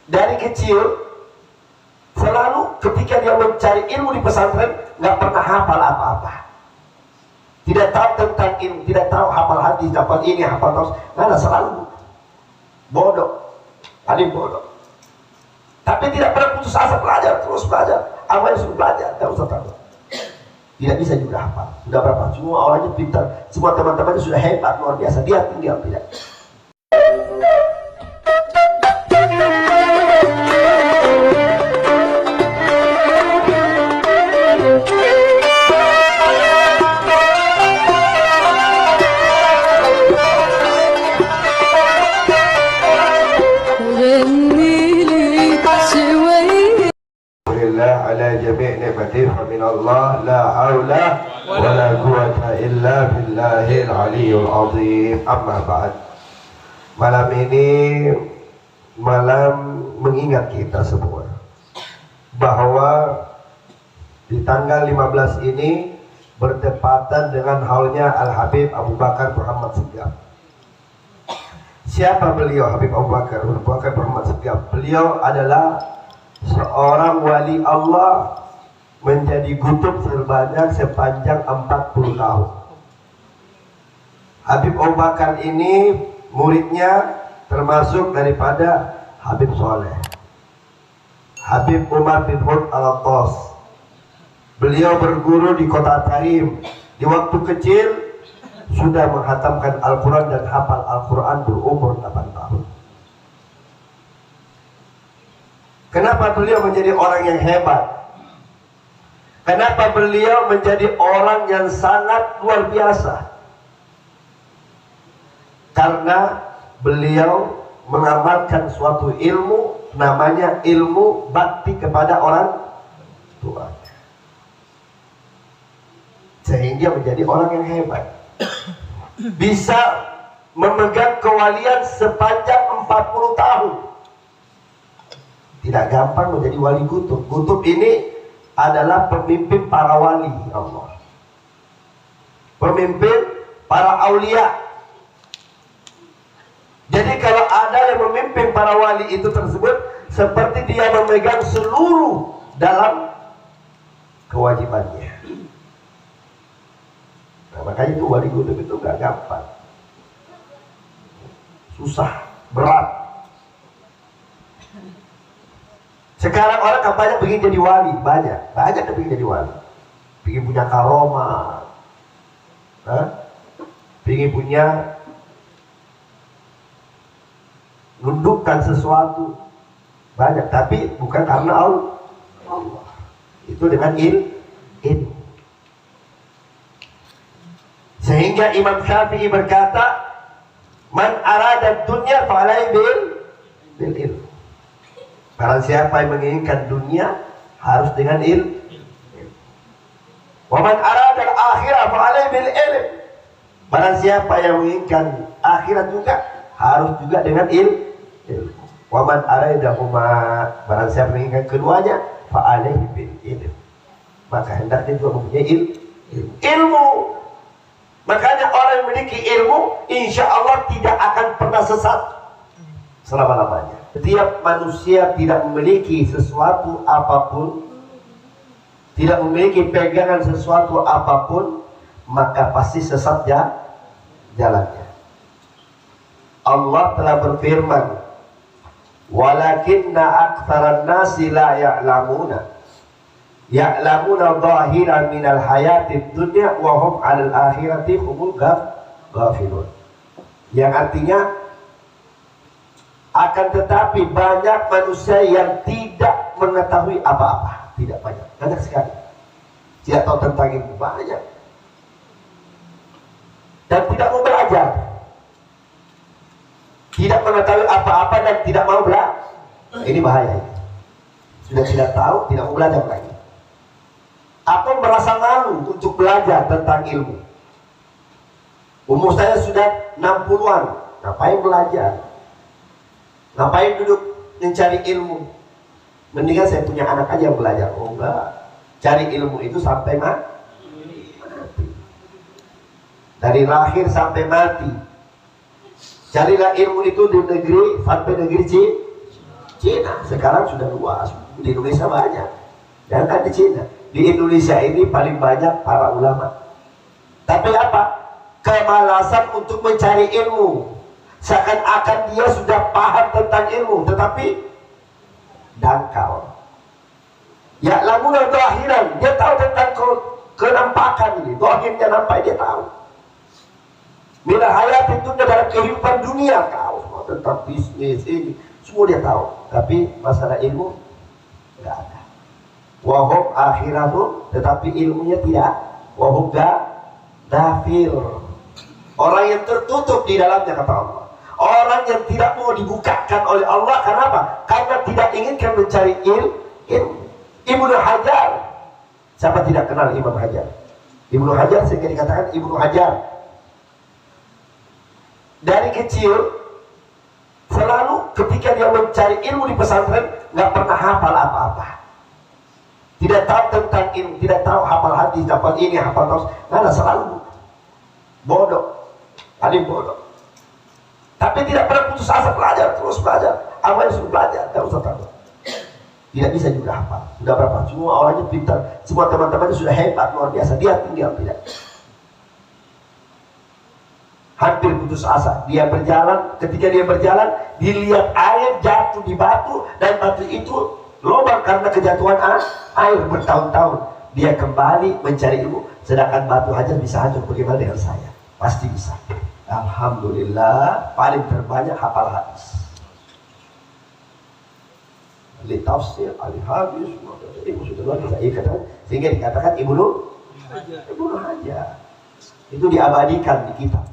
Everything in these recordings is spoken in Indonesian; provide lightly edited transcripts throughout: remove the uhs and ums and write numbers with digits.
dari kecil selalu ketika dia mencari ilmu di pesantren nggak pernah hafal apa-apa, tidak tahu tentang ilmu, tidak tahu hafal hadis, hafal ini, hafal terus, nggak, selalu bodoh, paling bodoh. Tapi tidak pernah putus asa belajar, terus belajar, apa yang sudah belajar, tidak usah takut. Tidak bisa juga hafal, sudah berapa? Semua orangnya pintar, semua teman-temannya sudah hebat, luar biasa, dia tinggal tidak. على جميع نعمته فمن الله لا حول ولا قوة إلا بالله العلي العظيم. أما بعد, malam ini malam mengingat kita semua bahwa di tanggal 15 ini bertepatan dengan haulnya Al-Habib Abu Bakar Muhammad Segaf. Siapa beliau? Habib Abu Bakar Muhammad Segaf. Beliau adalah seorang wali Allah, menjadi kutub sepanjang 40 tahun. Habib Abu Bakar ini muridnya termasuk daripada Habib Soleh, Habib Umar bin Hud al-Attas. Beliau berguru di kota Tarim. Di waktu kecil sudah menghatamkan Al-Quran dan hafal Al-Quran berumur 8 tahun. Kenapa beliau menjadi orang yang hebat? Kenapa beliau menjadi orang yang sangat luar biasa? Karena beliau mengamalkan suatu ilmu, namanya ilmu bakti kepada orang tua, sehingga menjadi orang yang hebat. Bisa memegang kewalian sepanjang 40 tahun. Tidak gampang menjadi wali kutub. Kutub ini adalah pemimpin para wali Allah, pemimpin para aulia. Jadi kalau ada yang memimpin para wali itu tersebut, seperti dia memegang seluruh dalam kewajibannya. Nah, makanya itu wali kutub itu gak gampang, susah, berat. Sekarang orang kampanye pengen jadi wali, banyak yang pengen jadi wali, pengen punya karomah, pengen punya nundukkan sesuatu, banyak, tapi bukan karena Allah, itu dengan ilmu. Sehingga Imam Syafi'i berkata, man arada dunya fa'alai bil ilm. Barang siapa yang menginginkan dunia harus dengan ilmu. Wa man arada al-akhirah fa'alai bil ilm. Barang siapa yang menginginkan akhirat juga harus juga dengan ilmu. Wa man aradahuma, barang siapa menginginkan keduanya fa'alai bil ilm. Maka hendaknya juga mempunyai ilmu. Makanya orang yang memiliki ilmu, insya Allah tidak akan pernah sesat selama-lamanya. Setiap manusia tidak memiliki sesuatu apapun, tidak memiliki pegangan sesuatu apapun, maka pasti sesat jalannya. Allah telah berfirman, walakinna aktsaran nasi la ya'lamuna zahiran minal hayatid dunya wa hum 'alal akhirati humul ghafilun. Yang artinya, akan tetapi banyak manusia yang tidak mengetahui apa-apa, tidak banyak sekali, tidak tahu tentang ilmu, banyak, dan tidak mau belajar, tidak mengetahui apa-apa dan tidak mau belajar. Ini bahaya. Sudah tidak tahu, tidak mau belajar lagi, atau merasa malu untuk belajar tentang ilmu. Umur saya sudah 60-an, ngapain belajar? Ngapain duduk mencari ilmu? Mendingan saya punya anak aja yang belajar. Oh enggak, cari ilmu itu sampai mati. Dari lahir sampai mati. Carilah ilmu itu di negeri sampai negeri Cina sekarang sudah luas, di Indonesia banyak. Jangan kan di Cina. Di Indonesia ini paling banyak para ulama. Tapi apa? Kemalasan untuk mencari ilmu. Seakan-akan dia sudah paham tentang ilmu, tetapi dangkal. Ya lamunan dohiran, dia tahu tentang kenampakan ini. Dohirnya nampak dia tahu. Minal hayat itu dalam kehidupan dunia tahu semua tentang bisnis ini, semua dia tahu. Tapi masalah ilmu nggak ada. Wahum akhiratun, tetapi ilmunya tidak. Wahum dafir. Orang yang tertutup di dalamnya kata Allah. Orang yang tidak mau dibukakan oleh Allah karena apa? Karena tidak inginkan mencari ilmu. Ibnu Hajar. Siapa tidak kenal Imam Hajar? Ibnu Hajar sehingga dikatakan Ibnu Hajar. Dari kecil selalu ketika dia mencari ilmu di pesantren nggak pernah hafal apa-apa. Tidak tahu tentang ilmu, tidak tahu hafal hadis, hafal ini, hafal terus. Nggak, selalu bodoh. Alim bodoh. Tapi tidak pernah putus asa belajar, terus belajar. Awalnya sudah belajar, tidak usah tahu. Tidak bisa juga hafal. Sudah berapa? Semua orangnya pintar, semua teman-temannya sudah hebat luar biasa. Dia tinggal tidak. Hampir putus asa. Dia berjalan, ketika dia berjalan, dilihat air jatuh di batu dan batu itu lubang karena kejatuhan air bertahun-tahun. Dia kembali mencari ilmu, sedangkan batu aja bisa hancur. Bagaimana dengan saya? Pasti bisa. Alhamdulillah, paling terbanyak hafal hadis. Ahli tafsir, ahli hadis, ilmu sudah luar biasa. Sehingga dikatakan Ibnu Hajar. Itu diabadikan di kitab.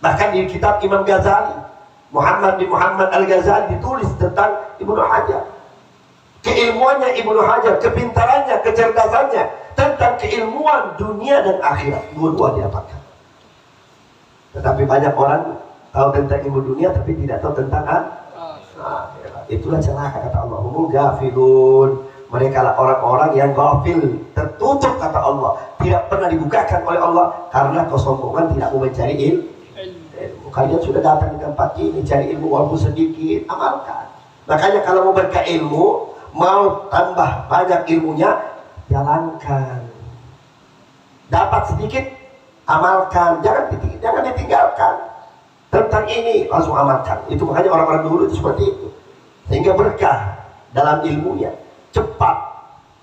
Bahkan di kitab Imam Ghazali, Muhammad bin Muhammad Al-Ghazali ditulis tentang Ibnu Hajar. Keilmuannya Ibnu Hajar, kepintarannya, kecerdasannya tentang keilmuan dunia dan akhirat, dua-dua didapatkan. Tetapi banyak orang tahu tentang ilmu dunia tapi tidak tahu tentang akhirat. Itulah celaka kata Allah. Humul gafilun. Mereka lah orang-orang yang gafil, tertutup kata Allah, tidak pernah dibukakan oleh Allah karena kesombongan, tidak mau mencari ilmu. Kalian sudah datang di tempat ini cari ilmu walaupun sedikit, amalkan. Makanya kalau mau berkah ilmu, mau tambah banyak ilmunya, jalankan. Dapat sedikit, amalkan, jangan ditinggalkan. Tentang ini langsung amalkan. Itu makanya orang-orang dulu itu seperti itu. Sehingga berkah dalam ilmunya, cepat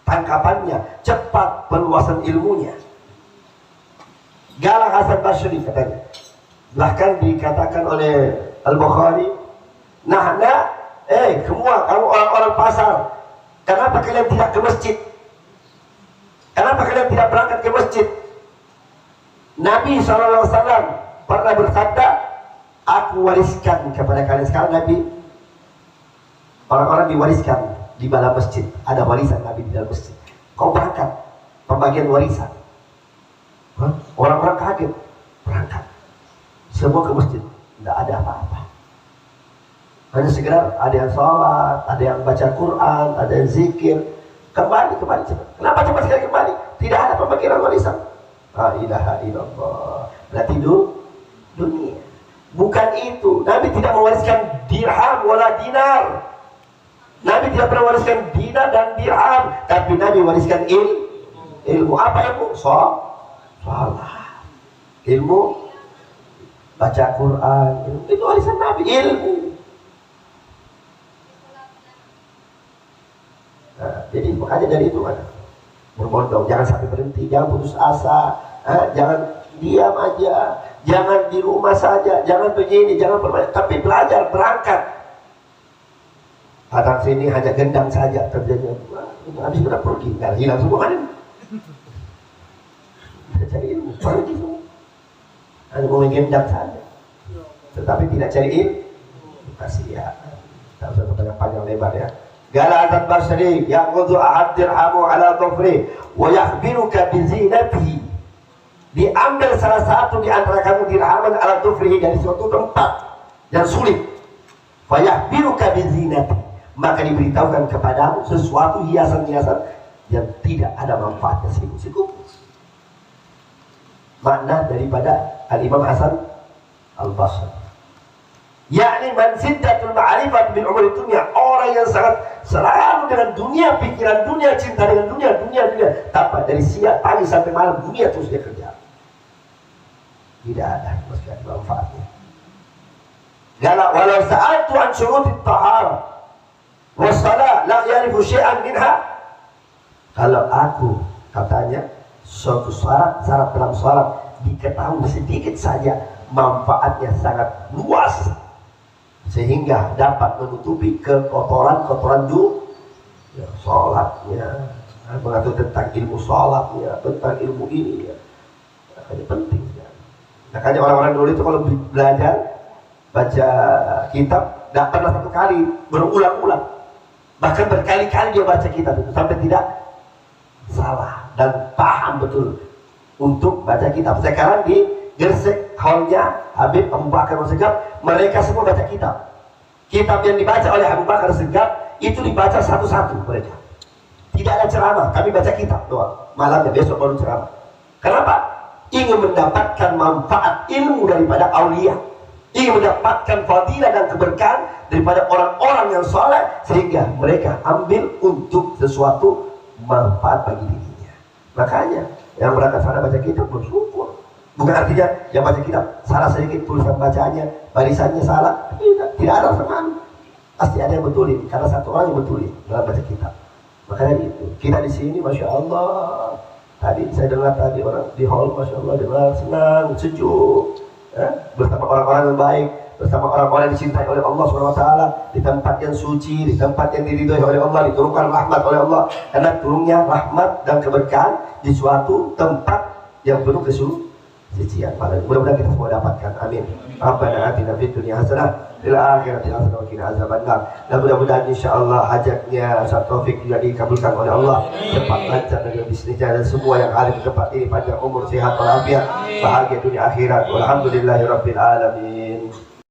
tangkapannya, cepat perluasan ilmunya. Galang Hasan Basri katanya. Bahkan dikatakan oleh Al-Bukhari, semua kamu orang-orang pasar, kenapa kalian tidak ke masjid? Kenapa kalian tidak berangkat ke masjid? Nabi SAW pernah bersabda, aku wariskan kepada kalian. Sekarang Nabi, orang-orang diwariskan di dalam masjid. Ada warisan Nabi di dalam masjid. Kau berangkat, pembagian warisan. Orang-orang kaget, berangkat. Semua ke masjid, tidak ada apa-apa. Hanya sekedar ada yang sholat, ada yang baca Quran, ada yang zikir. Kembali cepat. Kenapa cepat sekali kembali? Tidak ada pembagian warisan. La ilaha illallah. Berarti dunia. Bukan itu. Nabi tidak mewariskan dirham wala dinar. Nabi tidak pernah mewariskan dinar dan dirham, tapi Nabi mewariskan ilmu. Apa ilmu? Sholat. Ilmu baca Quran. Itu warisan Nabi, ilmu. Nah, jadi makanya dari itu kan berbondong, jangan sampai berhenti, jangan putus asa, jangan diam aja, jangan di rumah saja, jangan begini, jangan bermain, tapi belajar, berangkat. Datang sini hanya gendang saja kerjanya, habis sudah pergi, nggak hilang semua kan? Kita cari ilmu, pergi semua, hanya mau gendang saja, tetapi tidak cari ilmu. Kasihan, tak usah panjang lebar ya. Qala Hasan Basri, ya'khudhu ahad dirhamu ala dhufri wa yakhbiruka bi zinatihi. Diambil salah satu di antara kamu dirhaman ala dhufrihi dari suatu tempat yang sulit. Fa yakhbiruka bi zinatihi. Maka diberitahukan kepadamu sesuatu hiasan-hiasan yang tidak ada manfaatnya sedikit. Makna daripada Al-Imam Hasan Al-Basri. yakni man siddatul ma'rifat bil umur dunia, orang yang sangat selalu dengan dunia, pikiran dunia, cinta dengan dunia, tanpa dari siang pagi sampai malam dunia terus dia kerja, tidak ada sekali manfaatnya. Walau sa'altu an syurutit taharah wassalah la ya'rifu syai'an minha, kalau aku katanya suatu syarat dalam syarat diketahui sedikit saja, manfaatnya sangat luas sehingga dapat menutupi kekotoran ya, sholatnya, mengatur tentang ilmu sholatnya, tentang ilmu ini ya. Makanya penting ya. Makanya orang-orang dulu itu kalau belajar baca kitab tidak pernah satu kali, berulang-ulang, bahkan berkali-kali dia baca kitab itu sampai tidak salah dan paham betul untuk baca kitab. Sekarang di Gresik hallnya Habib Abu Bakar Segaf, mereka semua baca kitab. Kitab yang dibaca oleh Abu Bakar Segaf itu dibaca satu-satu mereka. Tidak ada ceramah, kami baca kitab doang. Malamnya besok baru ceramah. Kenapa? Ingin mendapatkan manfaat ilmu daripada aulia, ingin mendapatkan fadilah dan keberkahan daripada orang-orang yang soleh, sehingga mereka ambil untuk sesuatu manfaat bagi dirinya. Makanya yang berangkat sana baca kitab bersyukur. Bukan artinya yang baca kitab salah sedikit tulisan bacanya, barisannya salah. Tidak ada sama. Pasti ada yang betulin, karena satu orang yang betulin dalam baca kitab. Makanya itu kita di sini, masya Allah. Tadi saya dengar tadi orang di hall, masya Allah, dengar senang, sejuk, bersama orang-orang yang baik, bersama orang-orang yang dicintai oleh Allah SWT, di tempat yang suci, di tempat yang diridhoi oleh Allah, diturunkan rahmat oleh Allah. Karena turunnya rahmat dan keberkahan di suatu tempat yang penuh kesucian. Mudah-mudahan kita semua dapatkan. Amin. Rabbana atina fid dunya hasanah fil akhirati hasanah wa qina azabannar. Dan mudah-mudahan insyaallah hajatnya Ustaz Taufik juga dikabulkan oleh Allah, cepat lancar dalam bisnisnya, dan semua yang ada di tempat ini panjang umur, sehat walafiat, bahagia dunia akhirat. Walhamdulillahirabbil alamin.